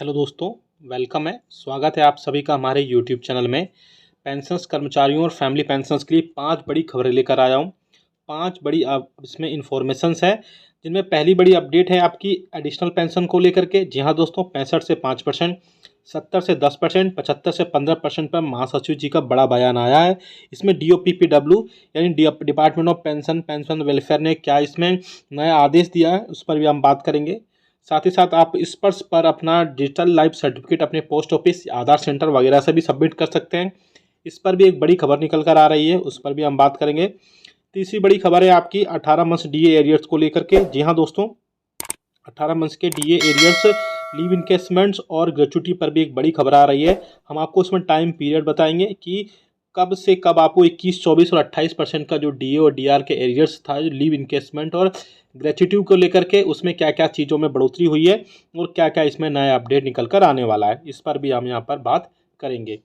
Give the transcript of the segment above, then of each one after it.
Hello दोस्तों, welcome है। स्वागत है आप सभी का हमारे यूट्यूब चैनल में। पेंशन्स कर्मचारियों और फैमिली पेंशन्स के लिए 5 बड़ी खबरें लेकर आया हूँ। 5 बड़ी इसमें इन्फॉर्मेशंस है, जिनमें पहली बड़ी अपडेट है आपकी एडिशनल पेंशन को लेकर के। जी हाँ दोस्तों, 65 से 5%, 70 से 10%, 75 से 15% पर महासचिव जी का बड़ा बयान आया है। इसमें DOPPW यानी डिपार्टमेंट ऑफ पेंशन वेलफेयर ने क्या इसमें नया आदेश दिया है, उस पर भी हम बात करेंगे। साथ ही साथ आप इस पर अपना डिजिटल लाइफ सर्टिफिकेट अपने पोस्ट ऑफिस, आधार सेंटर वगैरह से भी सबमिट कर सकते हैं। इस पर भी एक बड़ी खबर निकल कर आ रही है, उस पर भी हम बात करेंगे। तीसरी बड़ी खबर है आपकी 18 मंथ्स DA एरियर्स को लेकर के। जी हाँ दोस्तों, 18 मंथ्स के DA एरियर्स, लीव इनकेसमेंट्स और ग्रेचुटी पर भी एक बड़ी खबर आ रही है। हम आपको इसमें टाइम पीरियड बताएंगे कि कब से कब आपको 21, 24 और 28% का जो DA और DR के एरियर्स था, जो लीव इनकेसमेंट और ग्रेचुटी को लेकर के, उसमें क्या क्या चीज़ों में बढ़ोतरी हुई है और क्या क्या इसमें नया अपडेट निकल कर आने वाला है, इस पर भी हम यहाँ पर बात करेंगे।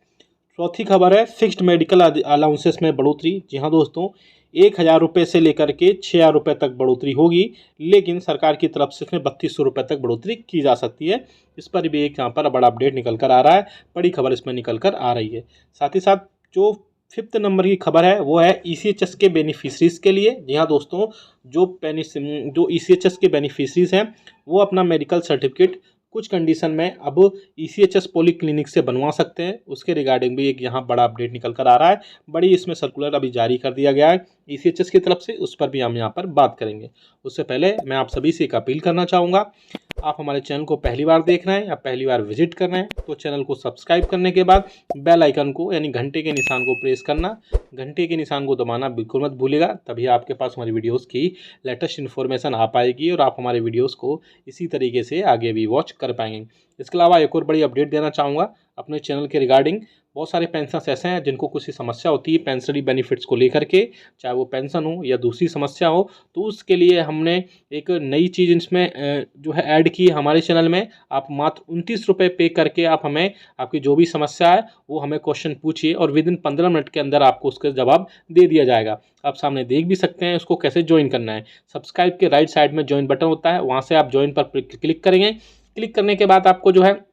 चौथी खबर है फिक्स्ड मेडिकल अलाउंसेस में बढ़ोतरी। जी हाँ दोस्तों, 1,000 रुपये से लेकर के 6,000 रुपये तक बढ़ोतरी होगी, लेकिन सरकार की तरफ से इसमें 3200 रुपये तक बढ़ोतरी की जा सकती है। इस पर भी एक यहाँ पर बड़ा अपडेट निकल कर आ रहा है, बड़ी खबर इसमें निकल कर आ रही है। साथ ही साथ जो 5th नंबर की खबर है वो है ECHS के बेनिफिशरीज़ के लिए। जी हाँ दोस्तों, जो ECHS के बेनिफिशरीज़ हैं वो अपना मेडिकल सर्टिफिकेट कुछ कंडीशन में अब ECHS पॉलीक्लिनिक से बनवा सकते हैं। उसके रिगार्डिंग भी एक यहाँ बड़ा अपडेट निकल कर आ रहा है। बड़ी इसमें सर्कुलर अभी जारी कर दिया गया है ECHS की तरफ से, उस पर भी हम यहाँ पर बात करेंगे। उससे पहले मैं आप सभी से एक अपील करना चाहूँगा, आप हमारे चैनल को पहली बार देख रहे हैं या पहली बार विजिट कर रहे हैं तो चैनल को सब्सक्राइब करने के बाद बेल आइकन को यानी घंटे के निशान को प्रेस करना, घंटे के निशान को दबाना बिल्कुल मत भूलिएगा। तभी आपके पास हमारी वीडियोस की लेटेस्ट इन्फॉर्मेशन आ पाएगी और आप हमारे वीडियोस को इसी तरीके से आगे भी वॉच कर पाएंगे। इसके अलावा एक और बड़ी अपडेट देना चाहूँगा अपने चैनल के रिगार्डिंग। बहुत सारे पेंशनर्स ऐसे हैं जिनको कुछ समस्या होती है पेंशनरी बेनिफिट्स को लेकर के, चाहे वो पेंशन हो या दूसरी समस्या हो, तो उसके लिए हमने एक नई चीज़ इसमें जो है ऐड की हमारे चैनल में। आप मात्र 29 रुपये पे करके आप हमें आपकी जो भी समस्या है वो हमें क्वेश्चन पूछिए और विद इन 15 मिनट के अंदर आपको उसका जवाब दे दिया जाएगा। आप सामने देख भी सकते हैं उसको कैसे ज्वाइन करना है। सब्सक्राइब के राइट साइड में ज्वाइन बटन होता है, वहाँ से आप ज्वाइन पर क्लिक करेंगे। क्लिक करने के बाद आपको जो है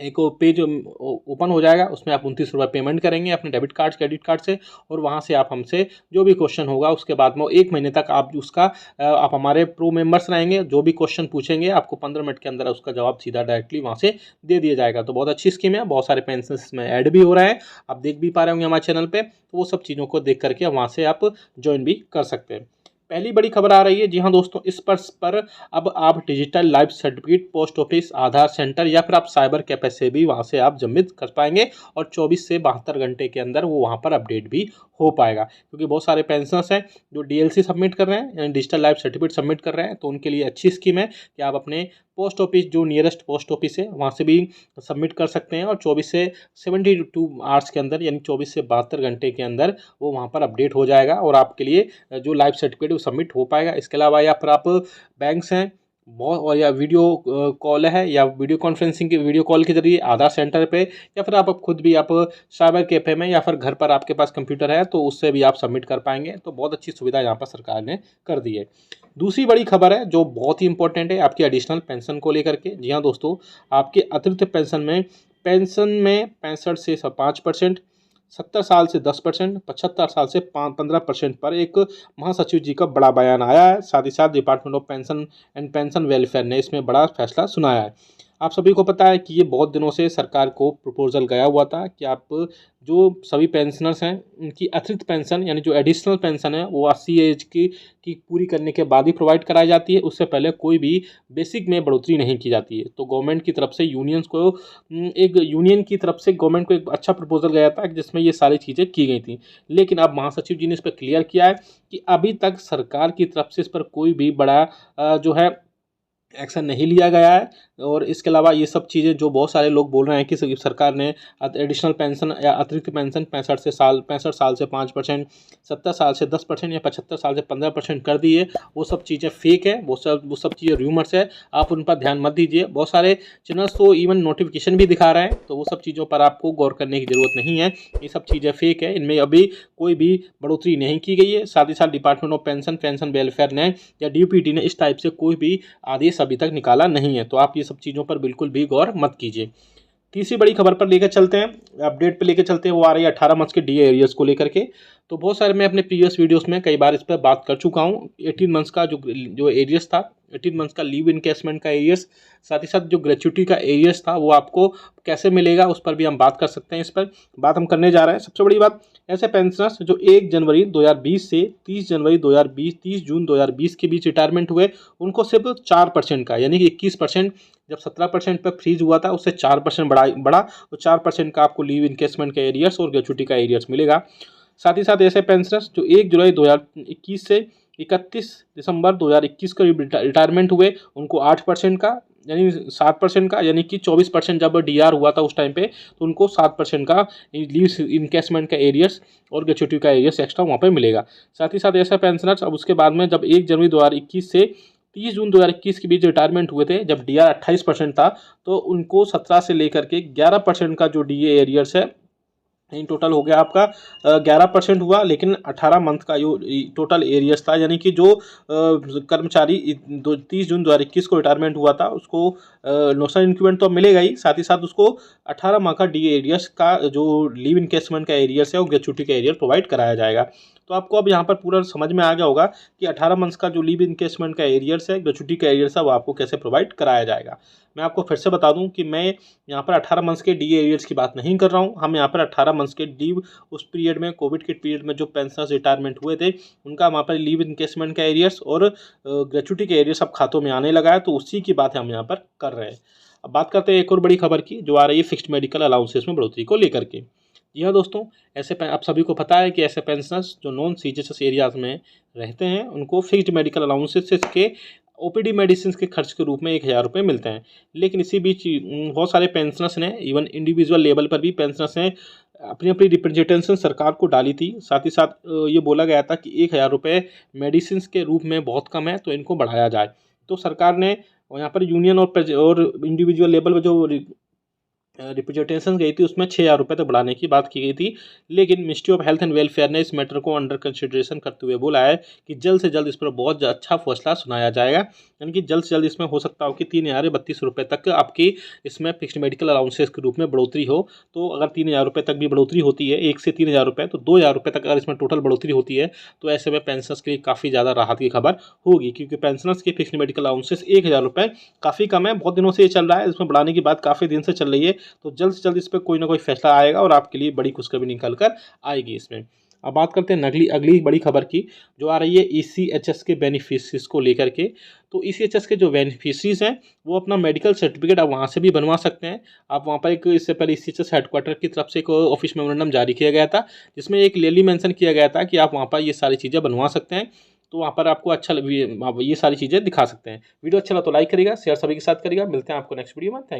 एक पेज ओपन हो जाएगा, उसमें आप 29 रुपये पेमेंट करेंगे अपने डेबिट कार्ड क्रेडिट कार्ड से, और वहाँ से आप हमसे जो भी क्वेश्चन होगा उसके बाद में 1 महीने तक आप उसका आप हमारे प्रो मेंबर्स रहेंगे। जो भी क्वेश्चन पूछेंगे आपको 15 मिनट के अंदर उसका जवाब सीधा डायरेक्टली वहाँ से दे दिया जाएगा। तो बहुत अच्छी स्कीम है, बहुत सारे पेंशन इसमें ऐड भी हो रहे हैं, आप देख भी पा रहे होंगे हमारे चैनल पर। तो वो सब चीज़ों को देख करके वहाँ से आप ज्वाइन भी कर सकते हैं। पहली बड़ी खबर आ रही है, जी हाँ दोस्तों, इस पर अब आप digital life certificate post office, Aadhaar centre या फिर आप साइबर कैफे से भी वहाँ से आप सबमिट कर पाएंगे और 24 से 72 घंटे के अंदर वो वहाँ पर अपडेट भी हो पाएगा। क्योंकि बहुत सारे पेंशनर्स हैं जो DLC सबमिट कर रहे हैं यानी डिजिटल लाइफ सर्टिफिकेट सबमिट कर रहे हैं, तो उनके लिए अच्छी स्कीम है कि आप अपने पोस्ट ऑफिस, जो नियरेस्ट पोस्ट ऑफिस है वहाँ से भी सबमिट कर सकते हैं और 24 से 72 आवर्स के अंदर यानी 24 से 72 घंटे के अंदर वो वहाँ पर अपडेट हो जाएगा और आपके लिए जो लाइफ सर्टिफिकेट वो सबमिट हो पाएगा। इसके अलावा या फिर आप बैंक्स हैं बहुत, और या वीडियो कॉल है या वीडियो कॉन्फ्रेंसिंग के वीडियो कॉल के जरिए आधार सेंटर पे, या फिर आप खुद भी आप साइबर कैफे में या फिर घर पर आपके पास कंप्यूटर है तो उससे भी आप सबमिट कर पाएंगे। तो बहुत अच्छी सुविधा यहाँ पर सरकार ने कर दी है। दूसरी बड़ी खबर है जो बहुत ही इंपॉर्टेंट है आपकी एडिशनल पेंशन को लेकर के। जी हाँ दोस्तों, आपके अतिरिक्त पेंशन में 65 से 5%, 70 साल से 10%, 75 साल से 15% पर एक महासचिव जी का बड़ा बयान आया है। साथ ही साथ department of pension and pension welfare ने इसमें बड़ा फैसला सुनाया है। आप सभी को पता है कि ये बहुत दिनों से सरकार को प्रपोजल गया हुआ था कि आप जो सभी पेंशनर्स हैं उनकी अतिरिक्त पेंशन यानी जो एडिशनल पेंशन है वो 80 एज की पूरी करने के बाद ही प्रोवाइड कराई जाती है, उससे पहले कोई भी बेसिक में बढ़ोतरी नहीं की जाती है। तो गवर्नमेंट की तरफ से यूनियन की तरफ से गवर्नमेंट को एक अच्छा प्रपोजल गया था जिसमें ये सारी चीज़ें की गई थी। लेकिन अब महासचिव जी ने इस पर क्लियर किया है कि अभी तक सरकार की तरफ से इस पर कोई भी बड़ा जो है एक्शन नहीं लिया गया है। और इसके अलावा ये सब चीज़ें जो बहुत सारे लोग बोल रहे हैं कि सरकार ने एडिशनल पेंशन या अतिरिक्त पेंशन 65 साल से 5%, 70 साल से 10% या 75 साल से 15% कर दी है, वो सब चीज़ें फेक है, वो सब चीज़ें रूमर्स है, आप उन पर ध्यान मत दीजिए। बहुत सारे चैनल्स तो इवन नोटिफिकेशन भी दिखा रहे हैं, तो वो सब चीज़ों पर आपको गौर करने की ज़रूरत नहीं है। ये सब चीज़ें फेक है, इनमें अभी कोई भी बढ़ोतरी नहीं की गई है। साथ ही साथ डिपार्टमेंट ऑफ पेंशन वेलफेयर ने या DPT ने इस टाइप से कोई भी आदेश अभी तक निकाला नहीं है। तो आप ये सब चीज़ों पर बिल्कुल भी गौर मत कीजिए। तीसरी बड़ी खबर पर लेकर चलते हैं, अपडेट पे लेकर चलते हैं। वो आ रही है 18 मंथ्स के डीए एरियर्स को लेकर के। तो बहुत सारे मैं अपने प्रीवियस वीडियोस में कई बार इस पर बात कर चुका हूँ। 18 मंथ्स का जो एरियर्स था, 18 मंथ्स का लीव इनकेसमेंट का एरियर्स, साथ ही साथ जो ग्रेच्युटी का एरियर्स था वो आपको कैसे मिलेगा उस पर भी हम बात कर सकते हैं। इस पर बात हम करने जा रहे हैं। सबसे बड़ी बात, ऐसे पेंशनर्स जो 1 जनवरी 2020 से 30 जनवरी 2020 30 जून 2020 के बीच रिटायरमेंट हुए, उनको सिर्फ 4% का, यानी कि 21% जब 17% पर फ्रीज हुआ था उससे 4% बढ़ा तो 4% का आपको लीव इनकेसमेंट का एरियर्स और ग्रेच्युटी का एरियर्स मिलेगा। साथ ही साथ ऐसे पेंशनर्स जो 1 जुलाई 2021 से 31 दिसंबर 2021 को रिटायरमेंट हुए, उनको 8% का यानी 7% का, यानी कि 24% जब डीआर हुआ था उस टाइम पे, तो उनको 7% का लीव इनकेसमेंट का एरियर्स और ग्रेच्युटी का एरियर्स एक्स्ट्रा वहाँ पे मिलेगा। साथ ही साथ ऐसे पेंशनर्स अब उसके बाद में जब 1 जनवरी 2021 से 30 जून 2021 के बीच रिटायरमेंट हुए थे, जब डीआर 28% था, तो उनको 17 से लेकर के 11% का जो डीए एरियर्स है, इन टोटल हो गया आपका 11% हुआ। लेकिन 18 मंथ का जो टोटल एरियर्स था, यानी कि जो कर्मचारी 30 जून 2021 को रिटायरमेंट हुआ था उसको नोशनल इंक्रीमेंट तो मिलेगा ही, साथ ही साथ उसको 18 माह का डी एरियर्स का जो लीव इनकेसमेंट का एरियर्स है और ग्रेच्युटी का एरियर प्रोवाइड कराया जाएगा। तो आपको अब यहाँ पर पूरा समझ में आ गया होगा कि 18 मंथ्स का जो लीव इनकेसमेंट का एरियर्स है, ग्रेच्युटी का एरियर्स है, वो आपको कैसे प्रोवाइड कराया जाएगा। मैं आपको फिर से बता दूं कि मैं यहाँ पर 18 मंथ्स के डी एरियर्स की बात नहीं कर रहा हूँ। हम यहाँ पर 18 मंथ्स के लीव, उस पीरियड में, कोविड के पीरियड में जो पेंशनर्स रिटायरमेंट हुए थे उनका वहाँ पर लीव इनकेसमेंट का एरियर्स और ग्रेच्युटी के एरियर्स अब खातों में आने लगा है, तो उसी की बात हम यहाँ पर कर रहे हैं। अब बात करते हैं एक और बड़ी खबर की, जो आ रही है फिक्स्ड मेडिकल अलाउंसेस में बढ़ोतरी को लेकर के। जी हाँ दोस्तों, ऐसे आप सभी को पता है कि ऐसे पेंशनर्स जो नॉन सीजीएचएस एरियाज में रहते हैं उनको फिक्स्ड मेडिकल अलाउंसेस के ओपीडी मेडिसिन के खर्च के रूप में 1000 रुपये मिलते हैं। लेकिन इसी बीच बहुत सारे पेंशनर्स ने, इवन इंडिविजुअल लेवल पर भी पेंशनर्स ने अपनी अपनी रिप्रेजेंटेशन सरकार को डाली थी। साथ ही साथ ये बोला गया था कि 1000 रुपये मेडिसिन के रूप में बहुत कम है, तो इनको बढ़ाया जाए। तो सरकार ने यहाँ पर यूनियन और इंडिविजुअल लेवल पर जो रिप्रेजेंटेशन गई थी उसमें 6000 रुपये तक बढ़ाने की बात की गई थी। लेकिन ministry of health and welfare ने इस मैटर को अंडर कंसिडरेशन करते हुए बोला है कि जल्द से जल्द इस पर बहुत अच्छा फैसला सुनाया जाएगा, यानी कि जल्द से जल्द इसमें हो सकता हो कि 3032 रुपये तक आपकी इसमें फिक्स्ड मेडिकल अलाउंसेस के रूप में बढ़ोतरी हो। तो अगर 3000 रुपये तक भी बढ़ोतरी होती है, 1 से 3000 रुपये, तो 2000 रुपये तक अगर इसमें टोटल बढ़ोतरी होती है, तो ऐसे में पेंशनर्स के लिए काफ़ी ज़्यादा राहत की खबर होगी, क्योंकि पेंशनर्स की फिक्स्ड मेडिकल अलाउंसेस 1000 रुपये काफ़ी कम है। बहुत दिनों से ये चल रहा है, इसमें बढ़ाने की बात काफ़ी दिन से चल रही है। तो जल्द से जल्द इस पर कोई ना कोई फैसला आएगा और आपके लिए बड़ी खुशखबरी निकल कर आएगी इसमें। अब बात करते हैं अगली बड़ी खबर की, जो आ रही है ईसीएचएस के बेनिफिशरीज को लेकर के। तो ईसीएचएस के जो बेनिफिशरीज हैं वो अपना मेडिकल सर्टिफिकेट आप वहाँ से भी बनवा सकते हैं। आप वहाँ पर एक, इससे पहले ईसीएचएस हेडक्वार्टर की तरफ से एक ऑफिस मेमोरेंडम जारी किया गया था, जिसमें एक क्लियरली मेंशन किया गया था कि आप वहाँ पर ये सारी चीज़ें बनवा सकते हैं। तो वहाँ पर आपको अच्छा ये सारी चीज़ें दिखा सकते हैं। वीडियो अच्छा लगा तो लाइक करिएगा, शेयर सभी के साथ करिएगा। मिलते हैं आपको नेक्स्ट वीडियो में। थैंक